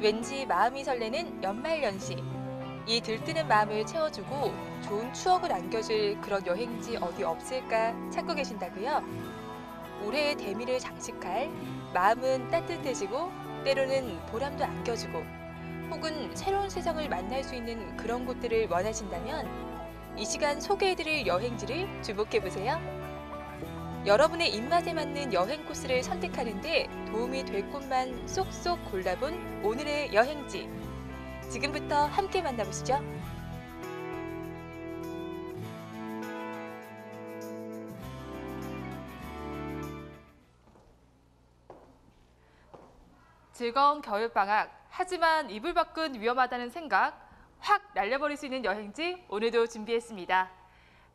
왠지 마음이 설레는 연말연시. 이 들뜨는 마음을 채워주고 좋은 추억을 안겨줄 그런 여행지 어디 없을까 찾고 계신다고요? 올해의 대미를 장식할 마음은 따뜻해지고 때로는 보람도 안겨주고 혹은 새로운 세상을 만날 수 있는 그런 곳들을 원하신다면 이 시간 소개해드릴 여행지를 주목해보세요. 여러분의 입맛에 맞는 여행 코스를 선택하는데 도움이 될 곳만 쏙쏙 골라본 오늘의 여행지. 지금부터 함께 만나보시죠. 즐거운 겨울방학, 하지만 이불 밖은 위험하다는 생각 확 날려버릴 수 있는 여행지 오늘도 준비했습니다.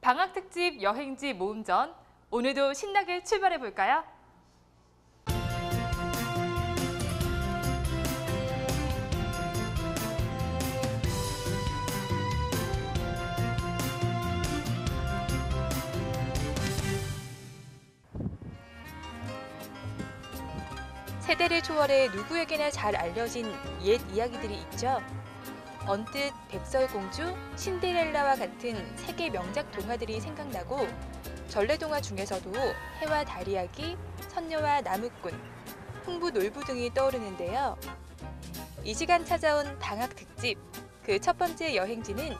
방학 특집 여행지 모음전, 오늘도 신나게 출발해 볼까요? 세대를 초월해 누구에게나 잘 알려진 옛 이야기들이 있죠. 언뜻 백설공주, 신데렐라와 같은 세계 명작 동화들이 생각나고 전래동화 중에서도 해와 달 이야기, 선녀와 나무꾼, 흥부놀부 등이 떠오르는데요. 이 시간 찾아온 방학 특집, 그 첫 번째 여행지는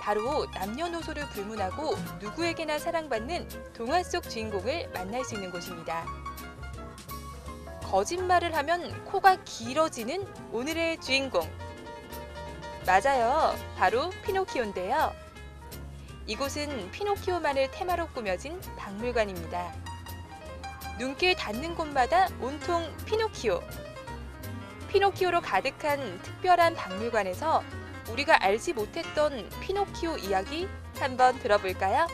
바로 남녀노소를 불문하고 누구에게나 사랑받는 동화 속 주인공을 만날 수 있는 곳입니다. 거짓말을 하면 코가 길어지는 오늘의 주인공. 맞아요. 바로 피노키오인데요. 이곳은 피노키오만을 테마로 꾸며진 박물관입니다. 눈길 닿는 곳마다 온통 피노키오. 피노키오로 가득한 특별한 박물관에서 우리가 알지 못했던 피노키오 이야기 한번 들어볼까요?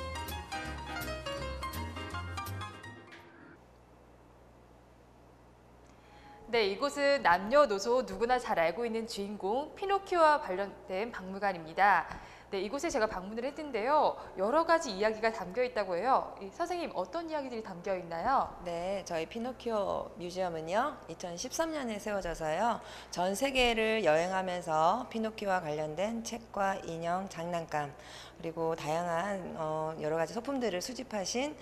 네, 이곳은 남녀노소 누구나 잘 알고 있는 주인공 피노키오와 관련된 박물관입니다. 네, 이곳에 제가 방문을 했는데요. 여러 가지 이야기가 담겨 있다고 해요. 선생님, 어떤 이야기들이 담겨 있나요? 네, 저희 피노키오 뮤지엄은요, 2013년에 세워져서요, 전 세계를 여행하면서 피노키오와 관련된 책과 인형, 장난감, 그리고 다양한 여러 가지 소품들을 수집하신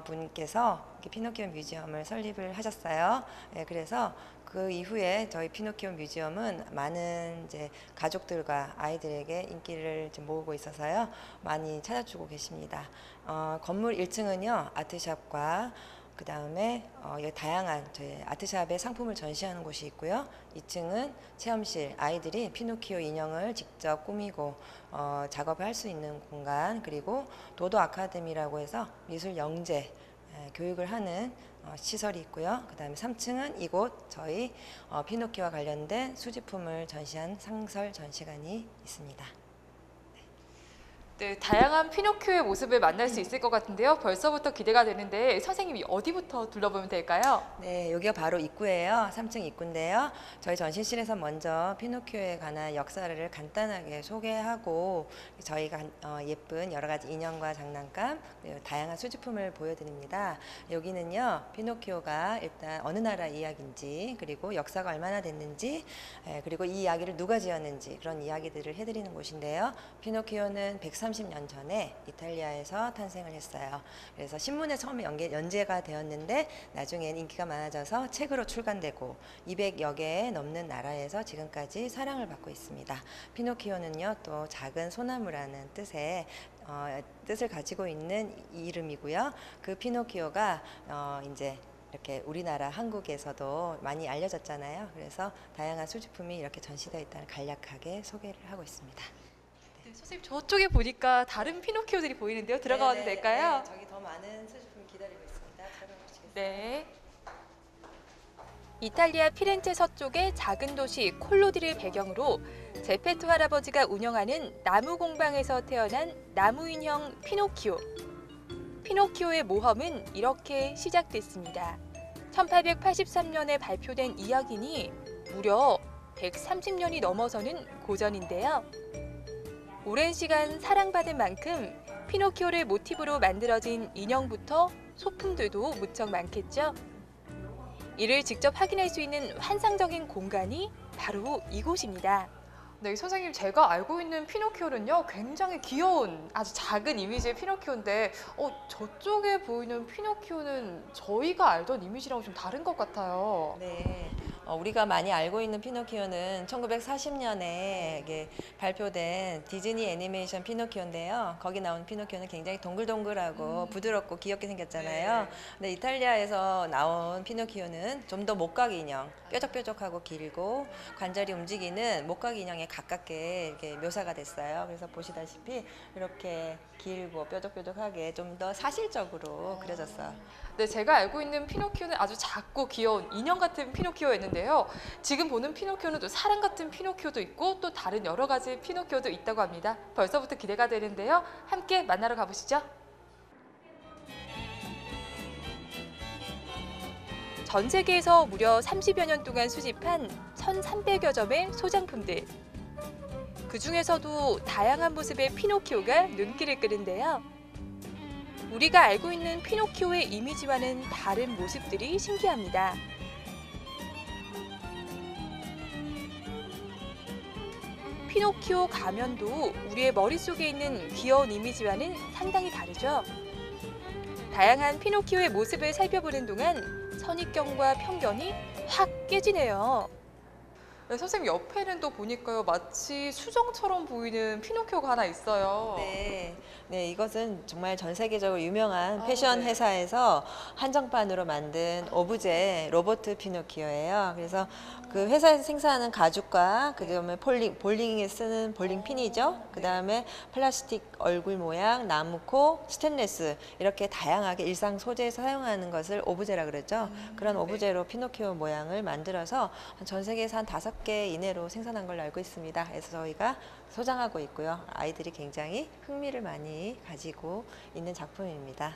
분께서 피노키오 뮤지엄을 설립을 하셨어요. 네, 그래서 그 이후에 저희 피노키오 뮤지엄은 많은 이제 가족들과 아이들에게 인기를 좀 모으고 있어서요, 많이 찾아주고 계십니다. 건물 1층은요, 아트샵과 그 다음에 다양한 저희 아트샵의 상품을 전시하는 곳이 있고요. 2층은 체험실, 아이들이 피노키오 인형을 직접 꾸미고 작업을 할 수 있는 공간, 그리고 도도 아카데미라고 해서 미술 영재 교육을 하는 시설이 있고요. 그 다음에 3층은 이곳 저희 피노키오와 관련된 수집품을 전시한 상설 전시관이 있습니다. 네, 다양한 피노키오의 모습을 만날 수 있을 것 같은데요. 벌써부터 기대가 되는데 선생님이 어디부터 둘러보면 될까요? 네, 여기가 바로 입구예요. 3층 입구인데요. 저희 전시실에서 먼저 피노키오에 관한 역사를 간단하게 소개하고 저희가 예쁜 여러 가지 인형과 장난감, 다양한 수집품을 보여드립니다. 여기는요, 피노키오가 일단 어느 나라 이야기인지, 그리고 역사가 얼마나 됐는지, 그리고 이 이야기를 누가 지었는지 그런 이야기들을 해드리는 곳인데요. 피노키오는 130년 전에 이탈리아에서 탄생을 했어요. 그래서 신문에 처음에 연재가 되었는데 나중엔 인기가 많아져서 책으로 출간되고 200여 개의 넘는 나라에서 지금까지 사랑을 받고 있습니다. 피노키오는요, 또 작은 소나무라는 뜻을 가지고 있는 이름이고요. 그 피노키오가 이제 이렇게 우리나라 한국에서도 많이 알려졌잖아요. 그래서 다양한 수집품이 이렇게 전시되어 있다는 간략하게 소개를 하고 있습니다. 네, 선생님, 저쪽에 보니까 다른 피노키오들이 보이는데요. 들어가도 될까요? 네, 저기 더 많은 수집품 기다리고 있습니다. 들어가 보시겠어요? 네. 이탈리아 피렌체 서쪽의 작은 도시 콜로디를 배경으로 제페토 할아버지가 운영하는 나무 공방에서 태어난 나무 인형 피노키오. 피노키오의 모험은 이렇게 시작됐습니다. 1883년에 발표된 이야기니 무려 130년이 넘어서는 고전인데요. 오랜 시간 사랑받은 만큼 피노키오를 모티브로 만들어진 인형부터 소품들도 무척 많겠죠. 이를 직접 확인할 수 있는 환상적인 공간이 바로 이곳입니다. 네, 선생님 제가 알고 있는 피노키오는요 굉장히 귀여운 아주 작은 이미지의 피노키오인데 저쪽에 보이는 피노키오는 저희가 알던 이미지랑 좀 다른 것 같아요. 네. 우리가 많이 알고 있는 피노키오는 1940년에 이게 발표된 디즈니 애니메이션 피노키오인데요. 거기 나온 피노키오는 굉장히 동글동글하고 부드럽고 귀엽게 생겼잖아요. 네. 근데 이탈리아에서 나온 피노키오는 좀 더 목각 인형, 뾰족뾰족하고 길고 관절이 움직이는 목각 인형에 가깝게 이렇게 묘사가 됐어요. 그래서 보시다시피 이렇게 길고 뾰족뾰족하게 좀 더 사실적으로 그려졌어요. 네, 제가 알고 있는 피노키오는 아주 작고 귀여운 인형 같은 피노키오였는데요. 지금 보는 피노키오는 또 사람 같은 피노키오도 있고 또 다른 여러 가지 피노키오도 있다고 합니다. 벌써부터 기대가 되는데요. 함께 만나러 가보시죠. 전 세계에서 무려 30여 년 동안 수집한 1,300여 점의 소장품들. 그 중에서도 다양한 모습의 피노키오가 눈길을 끄는데요. 우리가 알고 있는 피노키오의 이미지와는 다른 모습들이 신기합니다. 피노키오 가면도 우리의 머릿속에 있는 귀여운 이미지와는 상당히 다르죠. 다양한 피노키오의 모습을 살펴보는 동안 선입견과 편견이 확 깨지네요. 네, 선생님 옆에는 또 보니까요 마치 수정처럼 보이는 피노키오가 하나 있어요. 네, 이것은 정말 전 세계적으로 유명한 패션 네. 회사에서 한정판으로 만든 오브제 로버트 피노키오예요. 그래서 그 회사에서 생산하는 가죽과 그다음에 볼링에 쓰는 볼링 핀이죠. 그다음에 플라스틱 얼굴 모양, 나무코, 스테인리스 이렇게 다양하게 일상 소재에서 사용하는 것을 오브제라 그러죠. 그런 오브제로 피노키오 모양을 만들어서 전 세계에서 한 5개 이내로 생산한 걸로 알고 있습니다. 그래서 저희가 소장하고 있고요. 아이들이 굉장히 흥미를 많이 가지고 있는 작품입니다.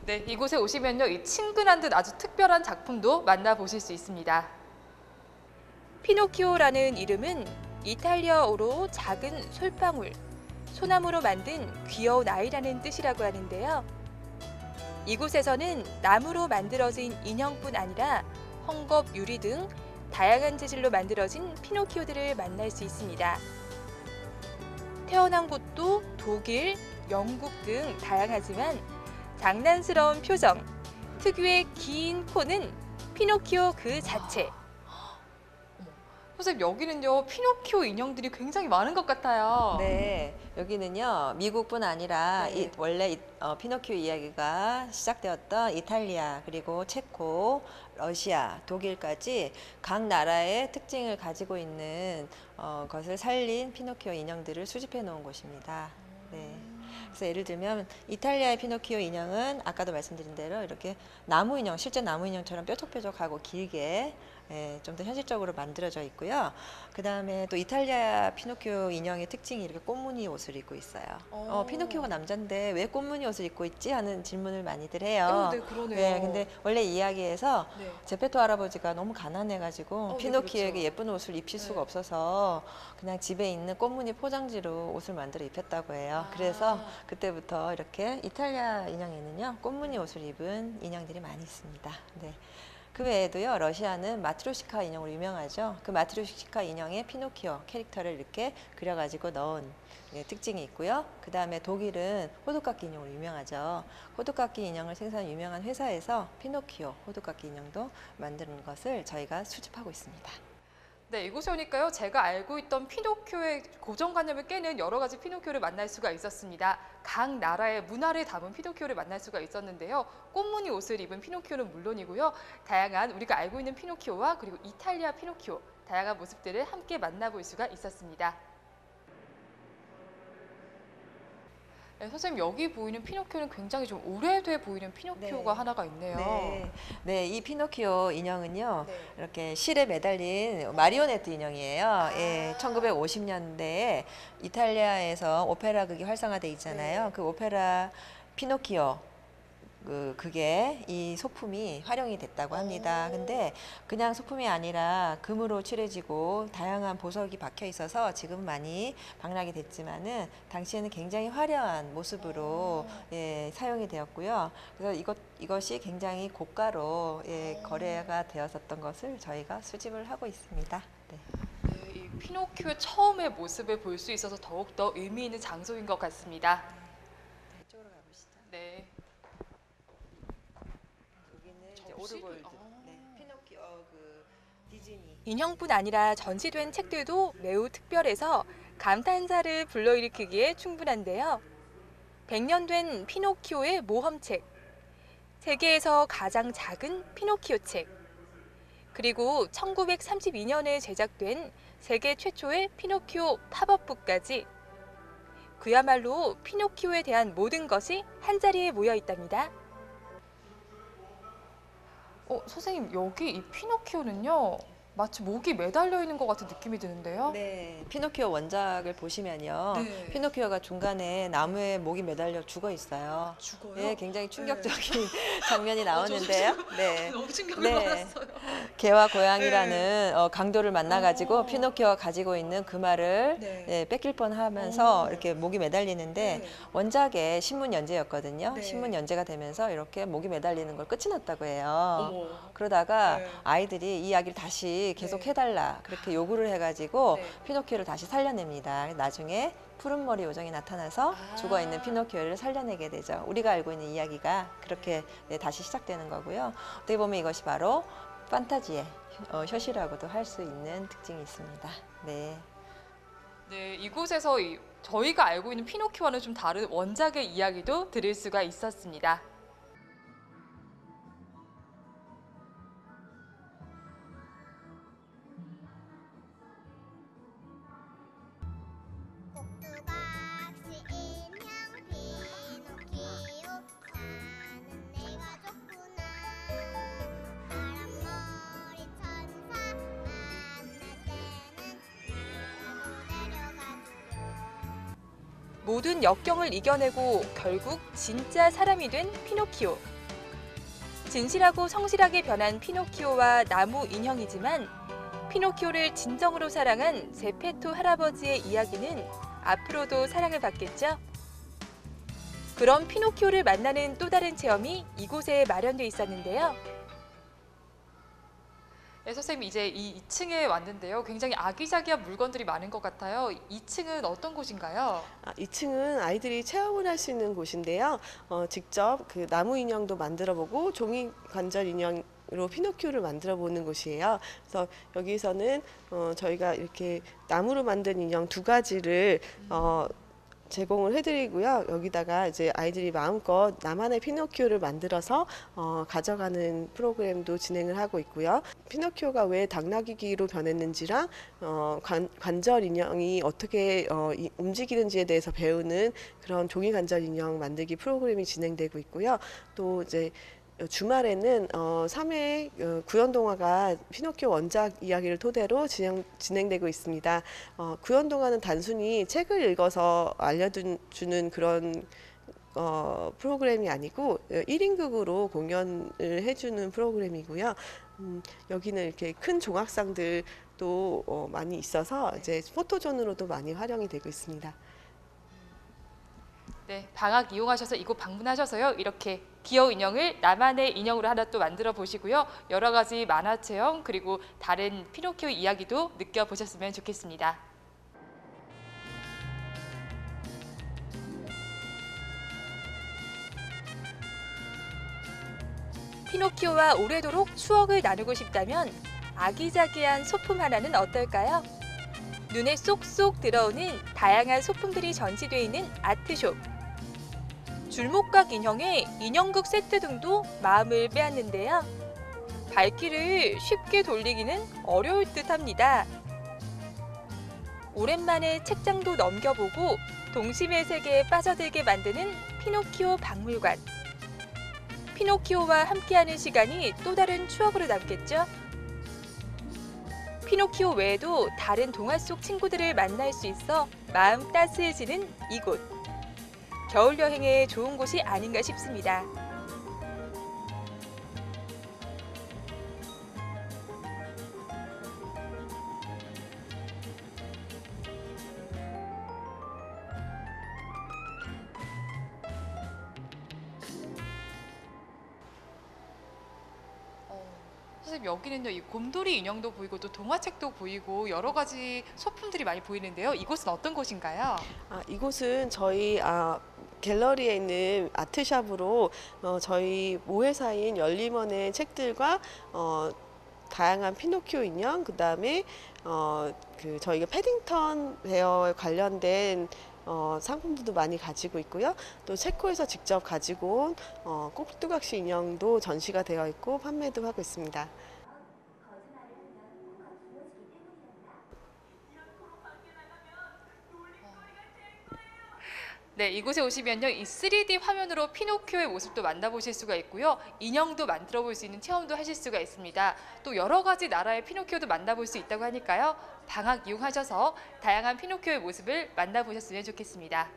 네, 이곳에 오시면요 이 친근한 듯 아주 특별한 작품도 만나보실 수 있습니다. 피노키오라는 이름은 이탈리아어로 작은 솔방울, 소나무로 만든 귀여운 아이라는 뜻이라고 하는데요. 이곳에서는 나무로 만들어진 인형뿐 아니라 헝겊, 유리 등 다양한 재질로 만들어진 피노키오들을 만날 수 있습니다. 태어난 곳도 독일, 영국 등 다양하지만 장난스러운 표정, 특유의 긴 코는 피노키오 그 자체. 선생님 여기는요 피노키오 인형들이 굉장히 많은 것 같아요. 네, 여기는요 미국뿐 아니라 네. 원래 피노키오 이야기가 시작되었던 이탈리아 그리고 체코, 러시아, 독일까지 각 나라의 특징을 가지고 있는 것을 살린 피노키오 인형들을 수집해 놓은 곳입니다. 네. 그래서 예를 들면 이탈리아의 피노키오 인형은 아까도 말씀드린 대로 이렇게 나무 인형, 실제 나무 인형처럼 뾰족뾰족하고 길게 좀 더 현실적으로 만들어져 있고요. 그 다음에 또 이탈리아 피노키오 인형의 특징이 이렇게 꽃무늬 옷을 입고 있어요. 피노키오가 남자인데 왜 꽃무늬 옷을 입고 있지? 하는 질문을 많이들 해요. 네, 그러네요. 네, 근데 원래 이야기에서 네. 제페토 할아버지가 너무 가난해가지고 네, 피노키오에게 그렇죠. 예쁜 옷을 입힐 네. 수가 없어서 그냥 집에 있는 꽃무늬 포장지로 옷을 만들어 입혔다고 해요. 그래서 그때부터 이렇게 이탈리아 인형에는요 꽃무늬 옷을 입은 인형들이 많이 있습니다. 네. 그 외에도요 러시아는 마트로시카 인형으로 유명하죠. 그 마트로시카 인형에 피노키오 캐릭터를 이렇게 그려가지고 넣은 특징이 있고요. 그 다음에 독일은 호두깎이 인형으로 유명하죠. 호두깎이 인형을 생산한 유명한 회사에서 피노키오 호두깎이 인형도 만드는 것을 저희가 수집하고 있습니다. 네, 이곳에 오니까요 제가 알고 있던 피노키오의 고정관념을 깨는 여러 가지 피노키오를 만날 수가 있었습니다. 각 나라의 문화를 담은 피노키오를 만날 수가 있었는데요. 꽃무늬 옷을 입은 피노키오는 물론이고요. 다양한 우리가 알고 있는 피노키오와 그리고 이탈리아 피노키오, 다양한 모습들을 함께 만나볼 수가 있었습니다. 네, 선생님 여기 보이는 피노키오는 굉장히 좀 오래돼 보이는 피노키오가 네. 하나가 있네요. 네, 이 피노키오 인형은요 네. 이렇게 실에 매달린 마리오네트 인형이에요. 예, 1950년대에 이탈리아에서 오페라 극이 활성화돼 있잖아요. 네. 그 오페라 피노키오 그게 이 소품이 활용이 됐다고 합니다. 근데 그냥 소품이 아니라 금으로 칠해지고 다양한 보석이 박혀 있어서 지금 많이 방락이 됐지만은 당시에는 굉장히 화려한 모습으로 예, 사용이 되었고요. 그래서 이것이 굉장히 고가로 예, 거래가 되었었던 것을 저희가 수집을 하고 있습니다. 네. 네, 이 피노키오의 처음의 모습을 볼 수 있어서 더욱더 의미 있는 장소인 것 같습니다. 이쪽으로 가보시죠. 네. 여기는 이제 접시? 오르골드. 아. 네, 피노키오 그 디즈니. 인형뿐 아니라 전시된 책들도 매우 특별해서 감탄사를 불러일으키기에 충분한데요. 100년 된 피노키오의 모험책, 세계에서 가장 작은 피노키오 책, 그리고 1932년에 제작된 세계 최초의 피노키오 팝업북까지 그야말로 피노키오에 대한 모든 것이 한자리에 모여 있답니다. 선생님, 여기 이 피노키오는요, 마치 목이 매달려 있는 것 같은 느낌이 드는데요. 네, 피노키오 원작을 보시면요. 네. 피노키오가 중간에 나무에 목이 매달려 죽어 있어요. 죽어요? 네, 굉장히 충격적인 장면이 나오는데요. 네. 너무 충격을 네. 받았어요. 개와 고양이라는 강도를 만나가지고 피노키오가 가지고 있는 그 말을 네. 네, 뺏길 뻔하면서 이렇게 목이 매달리는데 네. 원작에 신문 연재였거든요. 네. 신문 연재가 되면서 이렇게 목이 매달리는 걸 끝이 났다고 해요. 어머. 그러다가 네. 아이들이 이 이야기를 다시 계속 네. 해달라 그렇게 요구를 해가지고 네. 피노키오를 다시 살려냅니다. 나중에 푸른머리 요정이 나타나서 죽어있는 피노키오를 살려내게 되죠. 우리가 알고 있는 이야기가 그렇게 네, 다시 시작되는 거고요. 어떻게 보면 이것이 바로 판타지의 효시라고도 할 수 있는 특징이 있습니다. 네. 네, 이곳에서 저희가 알고 있는 피노키오와는 좀 다른 원작의 이야기도 들을 수가 있었습니다. 꼭두각시 인형 피노키오 나는 내가 좋구나 파란머리 천사 만날 때는 나도 데려가주렴. 모든 역경을 이겨내고 결국 진짜 사람이 된 피노키오. 진실하고 성실하게 변한 피노키오와 나무 인형이지만 피노키오를 진정으로 사랑한 제페토 할아버지의 이야기는 앞으로도 사랑을 받겠죠? 그런 피노키오를 만나는 또 다른 체험이 이곳에 마련돼 있었는데요. 네, 선생님, 이제 이 2층에 왔는데요. 굉장히 아기자기한 물건들이 많은 것 같아요. 2층은 어떤 곳인가요? 2층은 아이들이 체험을 할 수 있는 곳인데요. 직접 그 나무 인형도 만들어보고 종이 관절 인형으로 피노키오를 만들어보는 곳이에요. 그래서 여기서는 저희가 이렇게 나무로 만든 인형 2가지를 제공을 해드리고요. 여기다가 이제 아이들이 마음껏 나만의 피노키오를 만들어서 가져가는 프로그램도 진행을 하고 있고요. 피노키오가 왜 당나귀기로 변했는지랑 관절 인형이 어떻게 움직이는지에 대해서 배우는 그런 종이 관절 인형 만들기 프로그램이 진행되고 있고요. 또 이제 주말에는 3회 구연동화가 피노키오 원작 이야기를 토대로 진행되고 있습니다. 구연동화는 단순히 책을 읽어서 알려주는 그런 프로그램이 아니고 1인극으로 공연을 해주는 프로그램이고요. 여기는 이렇게 큰 종합상들도 많이 있어서 이제 포토존으로도 많이 활용이 되고 있습니다. 네, 방학 이용하셔서 이곳 방문하셔서요. 이렇게 귀여운 인형을 나만의 인형으로 하나 또 만들어 보시고요. 여러 가지 만화 체험 그리고 다른 피노키오 이야기도 느껴보셨으면 좋겠습니다. 피노키오와 오래도록 추억을 나누고 싶다면 아기자기한 소품 하나는 어떨까요? 눈에 쏙쏙 들어오는 다양한 소품들이 전시되어 있는 아트숍. 줄목각 인형에 인형극 세트 등도 마음을 빼앗는데요. 발길을 쉽게 돌리기는 어려울 듯합니다. 오랜만에 책장도 넘겨보고 동심의 세계에 빠져들게 만드는 피노키오 박물관. 피노키오와 함께하는 시간이 또 다른 추억으로 남겠죠? 피노키오 외에도 다른 동화 속 친구들을 만날 수 있어 마음 따스해지는 이곳. 겨울 여행에 좋은 곳이 아닌가 싶습니다. 선생님 여기는요 이 곰돌이 인형도 보이고 또 동화책도 보이고 여러 가지 소품들이 많이 보이는데요. 이곳은 어떤 곳인가요? 이곳은 저희 갤러리에 있는 아트샵으로 저희 모회사인 열림원의 책들과 다양한 피노키오 인형, 그다음에 저희가 패딩턴 베어에 관련된 상품들도 많이 가지고 있고요. 또 체코에서 직접 가지고 온 꼭두각시 인형도 전시가 되어 있고 판매도 하고 있습니다. 네, 이곳에 오시면요. 이 3D 화면으로 피노키오의 모습도 만나보실 수가 있고요. 인형도 만들어 볼 수 있는 체험도 하실 수가 있습니다. 또 여러 가지 나라의 피노키오도 만나볼 수 있다고 하니까요. 방학 이용하셔서 다양한 피노키오의 모습을 만나보셨으면 좋겠습니다.